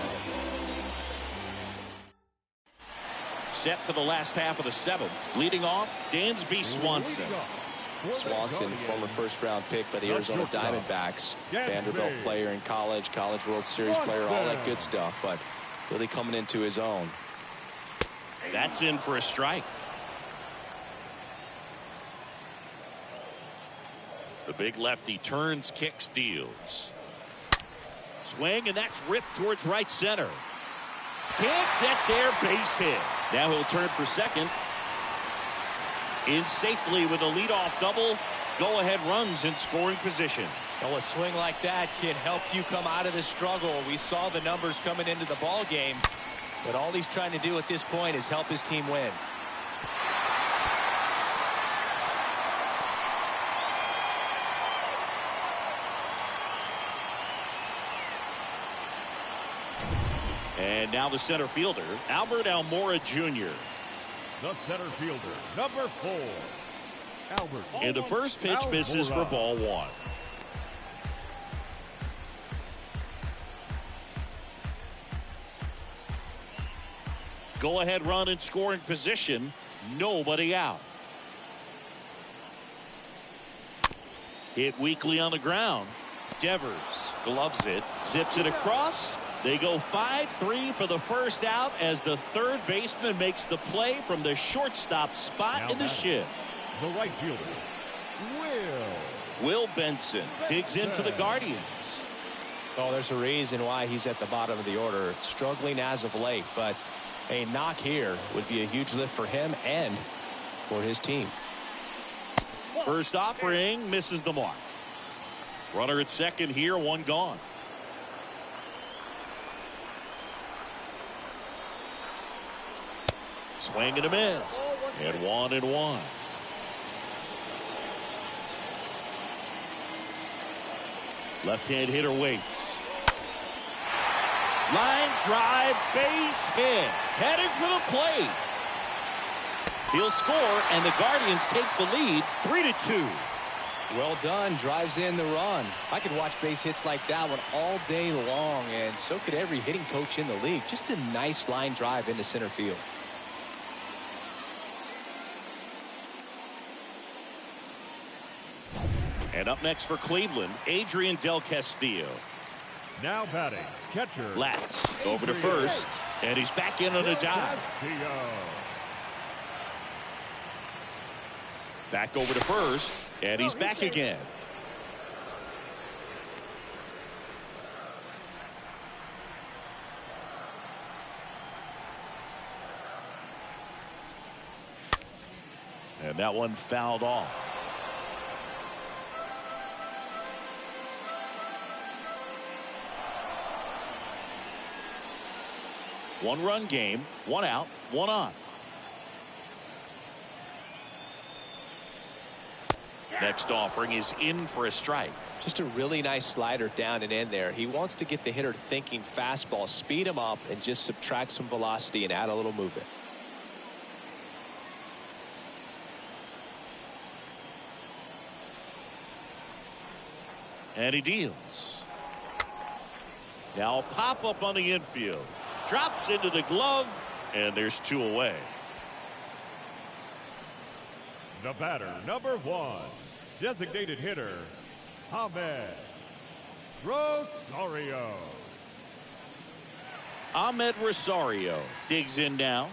Set for the last half of the 7th. Leading off, Dansby Swanson. Swanson, former first-round pick by the Arizona Diamondbacks. Vanderbilt player in college, College World Series player, all that good stuff, but really coming into his own. That's in for a strike. The big lefty turns, kicks, deals. Swing, and that's ripped towards right center. Can't get there, base hit. Now he'll turn for second. In safely with a leadoff double. Go-ahead runs in scoring position. Well, a swing like that can help you come out of the struggle. We saw the numbers coming into the ball game, but all he's trying to do at this point is help his team win. And now the center fielder, Albert Almora Jr. The center fielder, number 4, Albert. And the first pitch misses for ball 1. Go-ahead run in scoring position. Nobody out. Hit weakly on the ground. Devers gloves it, zips it across. They go 5-3 for the first out as the third baseman makes the play from the shortstop spot Now in the shift. The right fielder, Will Benson digs in for the Guardians. Oh, there's a reason why he's at the bottom of the order. Struggling as of late, but a knock here would be a huge lift for him and for his team. First offering misses the mark. Runner at second here, one gone. Swing and a miss. And 1-1. Left-hand hitter waits. Line drive, base hit. Heading for the plate. He'll score, and the Guardians take the lead 3-2. Well done. Drives in the run. I could watch base hits like that one all day long, and so could every hitting coach in the league. Just a nice line drive into center field. And up next for Cleveland, Adrian Del Castillo. Now batting, catcher. Latz over to first, and he's back in on a dive. Back over to first, and he's back again. And that one fouled off. One-run game, one out, one on. Next offering is in for a strike. Just a really nice slider down and in there. He wants to get the hitter thinking fastball, speed him up, and just subtract some velocity and add a little movement. And he deals. Now a pop-up on the infield. Drops into the glove, and there's two away. The batter, number 1, designated hitter, Ahmed Rosario. Ahmed Rosario digs in now.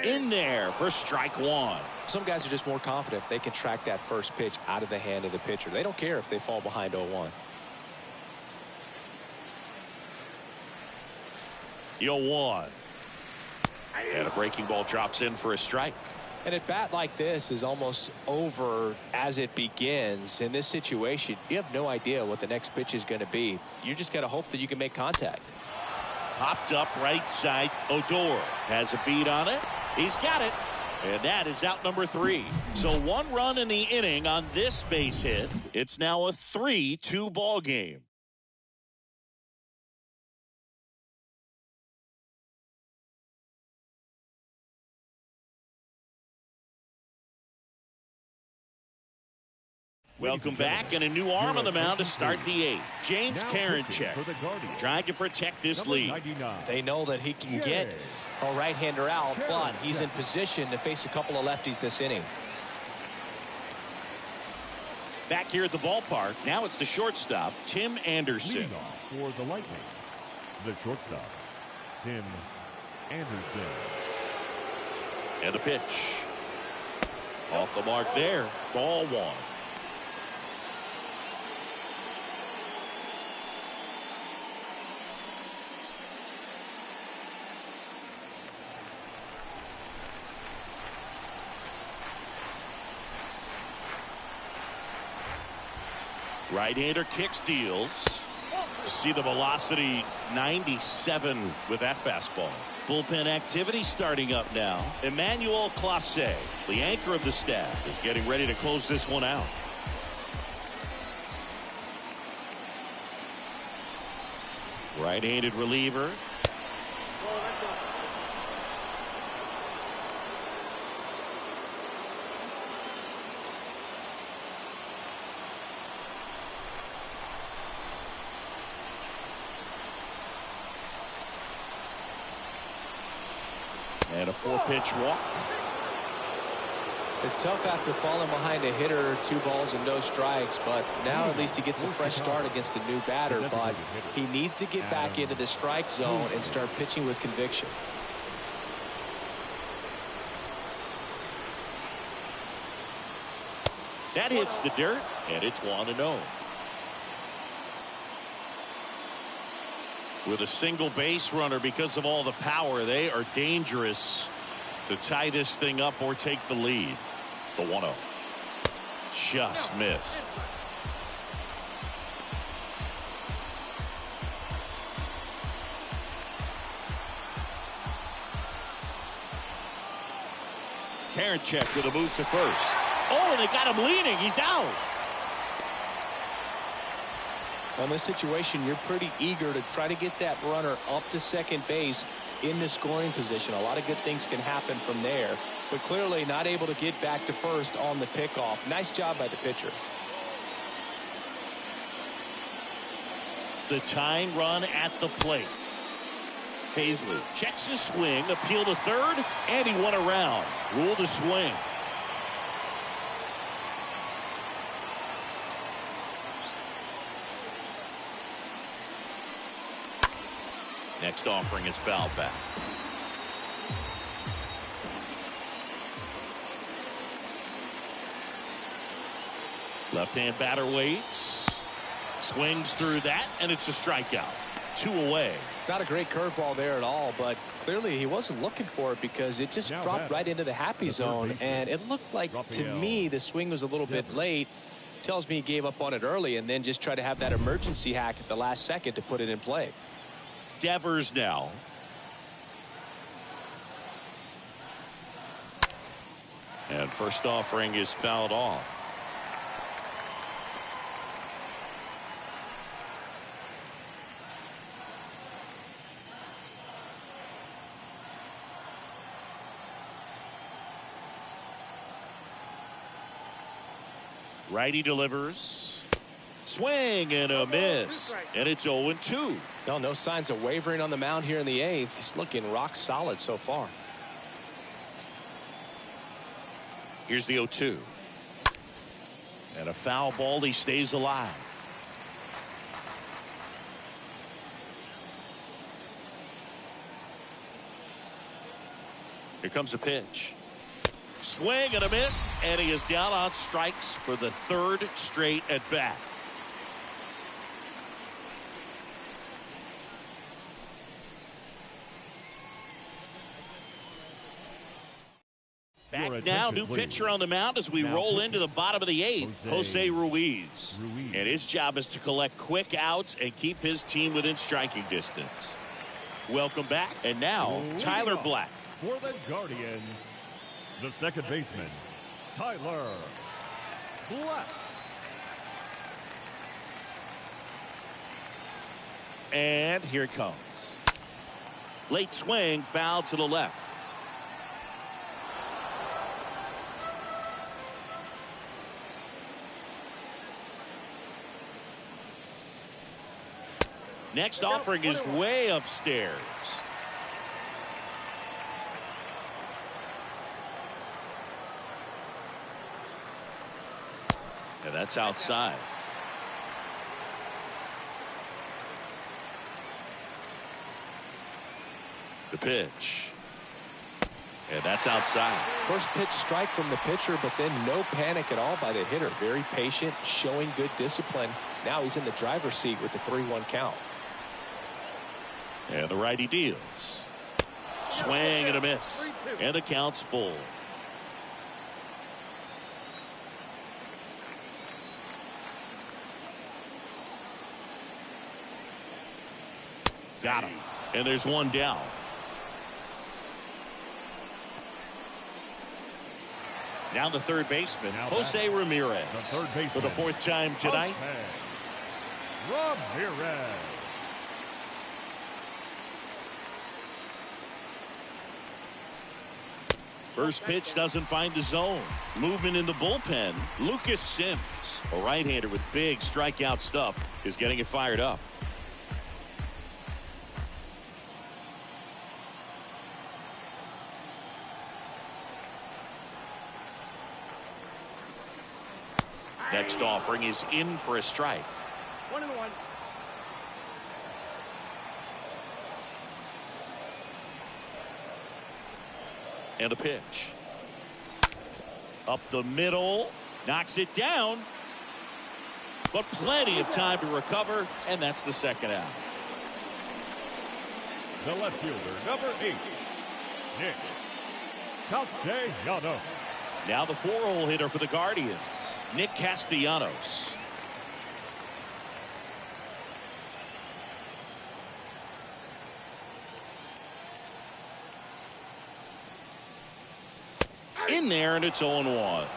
In there for strike one. Some guys are just more confident if they can track that first pitch out of the hand of the pitcher. They don't care if they fall behind 0-1. 0-1. And a breaking ball drops in for a strike. And a bat like this is almost over as it begins. In this situation, you have no idea what the next pitch is going to be. You just got to hope that you can make contact. Popped up right side. Odor has a beat on it. He's got it. And that is out number 3. So 1 run in the inning on this base hit. It's now a 3-2 ball game. Welcome back, and a new arm on the mound to start the 8th. James Karinchak trying to protect this lead. They know that he can get a right-hander out, but he's in position to face a couple of lefties this inning. Back here at the ballpark, now it's the shortstop, Tim Anderson. Leading off for the Lightning, the shortstop, Tim Anderson. And the pitch. Off the mark there, ball 1. Right-hander kicks, deals. See the velocity, 97 with that fastball. Bullpen activity starting up now. Emmanuel Clase, the anchor of the staff, is getting ready to close this one out. Right-handed reliever. And a 4-pitch walk. It's tough after falling behind a hitter, 2 balls and no strikes, but now at least he gets a fresh start against a new batter, but he needs to get back into the strike zone and start pitching with conviction. That hits the dirt, and it's 1-0. With a single base runner, because of all the power, they are dangerous to tie this thing up or take the lead. The 1-0. Just missed. Karinchak with a move to first. Oh, and they got him leaning. He's out. On this situation, you're pretty eager to try to get that runner up to second base in the scoring position. A lot of good things can happen from there, but clearly not able to get back to first on the pickoff. Nice job by the pitcher. The tying run at the plate. Paisley checks his swing, appeal to third, and he won around. Rule the swing. Next offering is fouled back. Left-hand batter waits. Swings through that, and it's a strikeout. 2 away. Not a great curveball there at all, but clearly he wasn't looking for it because it just dropped right into the happy zone, and it looked like, to me, the swing was a little bit late. Tells me he gave up on it early and then just tried to have that emergency hack at the last second to put it in play. Devers now. And first offering is fouled off. Righty delivers. Swing and a miss. And it's 0-2. No signs of wavering on the mound here in the 8th. He's looking rock solid so far. Here's the 0-2. And a foul ball. He stays alive. Here comes a pitch. Swing and a miss, and he is down on strikes for the 3rd straight at bat. Back now, new pitcher on the mound as we roll into the bottom of the 8th, Jose Ruiz. And his job is to collect quick outs and keep his team within striking distance. Welcome back, and now Tyler Black. For the Guardians, the second baseman, Tyler Black. And here it comes. Late swing, foul to the left. Next offering is way upstairs. And that's outside. The pitch. And that's outside. First pitch strike from the pitcher, but then no panic at all by the hitter. Very patient, showing good discipline. Now he's in the driver's seat with the 3-1 count. And the righty deals. Swing and a miss. And the count's full. Got him. And there's one down. Now the third baseman, Jose Ramirez. For the 4th time tonight. Ramirez. First pitch doesn't find the zone. Movement in the bullpen. Lucas Sims, a right-hander with big strikeout stuff, is getting it fired up. Next offering is in for a strike. 1-1. And a pitch. Up the middle. Knocks it down. But plenty of time to recover. And that's the second out. the left fielder, number 8, Nick Castellanos. Now the 4-hole hitter for the Guardians, Nick Castellanos. In there, and it's 0-1.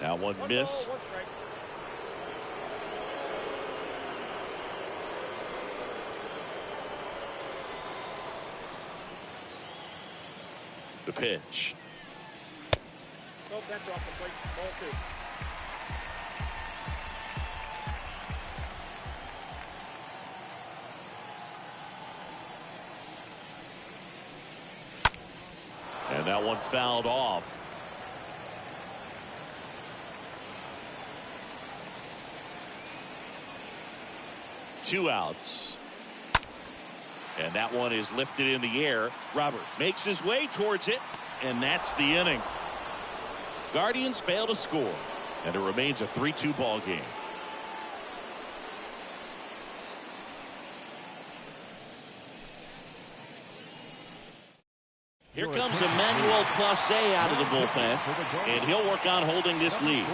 That one missed. The pitch. Nope, that dropped the plate. Ball 2. And that one fouled off. Two outs. And that one is lifted in the air. Robert makes his way towards it, and that's the inning. Guardians fail to score, and it remains a 3-2 ball game. Here comes Emmanuel Clase out of the bullpen, and he'll work on holding this lead.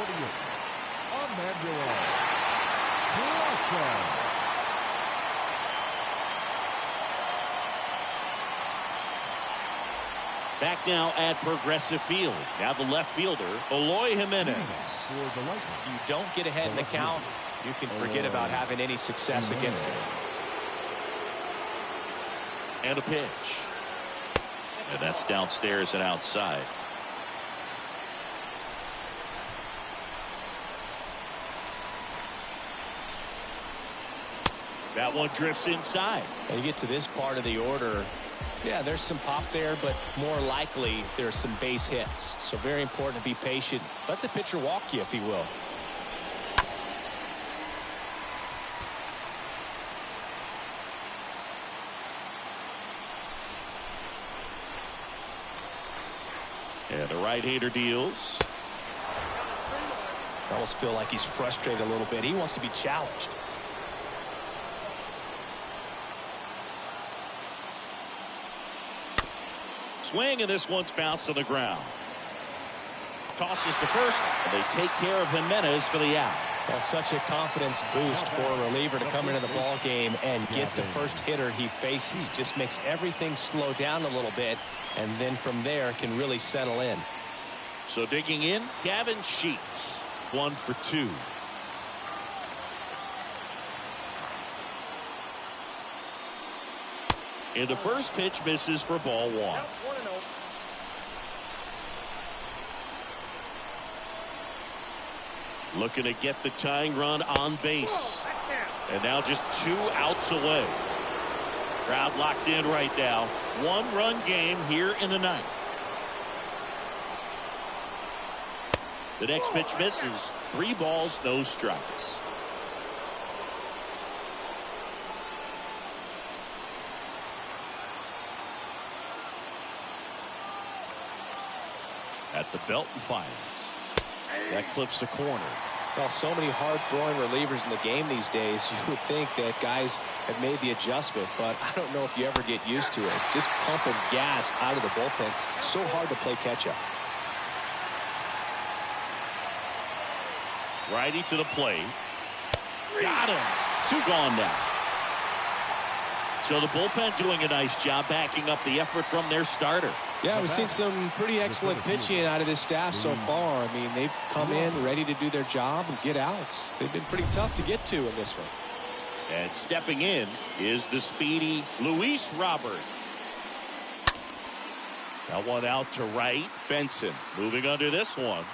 Back now at Progressive Field. Now the left fielder, Eloy Jimenez. If you don't get ahead in the count, you can forget about having any success against him. And a pitch. And that's downstairs and outside. That one drifts inside. When you get to this part of the order, yeah, there's some pop there, but more likely there's some base hits. So very important to be patient. Let the pitcher walk you, if he will. And the right-hander deals. I almost feel like he's frustrated a little bit. He wants to be challenged. Swing, and this one's bounced to the ground. Tosses to first, and they take care of Jimenez for the out. Well, such a confidence boost for a reliever to come into the ball game and get the first hitter he faces. Just makes everything slow down a little bit, and then from there can really settle in. So digging in, Gavin Sheets, 1 for 2. And the first pitch misses for ball 1. Yep, 1-0. Looking to get the tying run on base. And now just 2 outs away. Crowd locked in right now. 1-run game here in the 9th. The next pitch misses. 3 balls, no strikes. At the belt and fires. That clips the corner. Well, so many hard-throwing relievers in the game these days, you would think that guys have made the adjustment, but I don't know if you ever get used to it. Just pumping gas out of the bullpen. So hard to play catch-up. Righty to the plate. Got him. 2 gone now. So the bullpen doing a nice job backing up the effort from their starter. Yeah, we've seen some pretty excellent pitching out of this staff so far. I mean, they've come in ready to do their job and get outs. They've been pretty tough to get to in this one. And stepping in is the speedy Luis Robert. That one out to right. Benson moving under this one.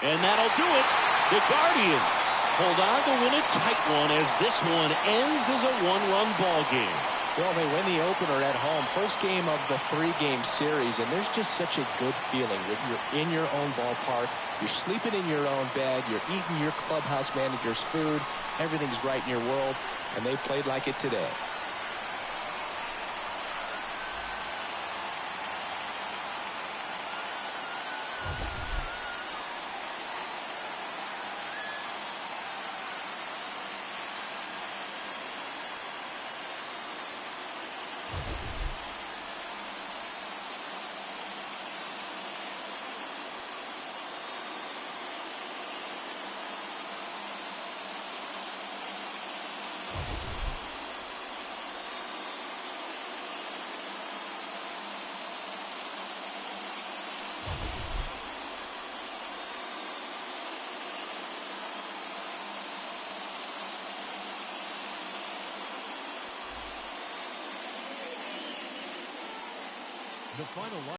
And that'll do it. The Guardians hold on to win a tight one as this one ends as a 1-run ball game. Well, they win the opener at home. First game of the 3-game series, and there's just such a good feeling. You're in your own ballpark. You're sleeping in your own bed. You're eating your clubhouse manager's food. Everything's right in your world, and they played like it today. The final line.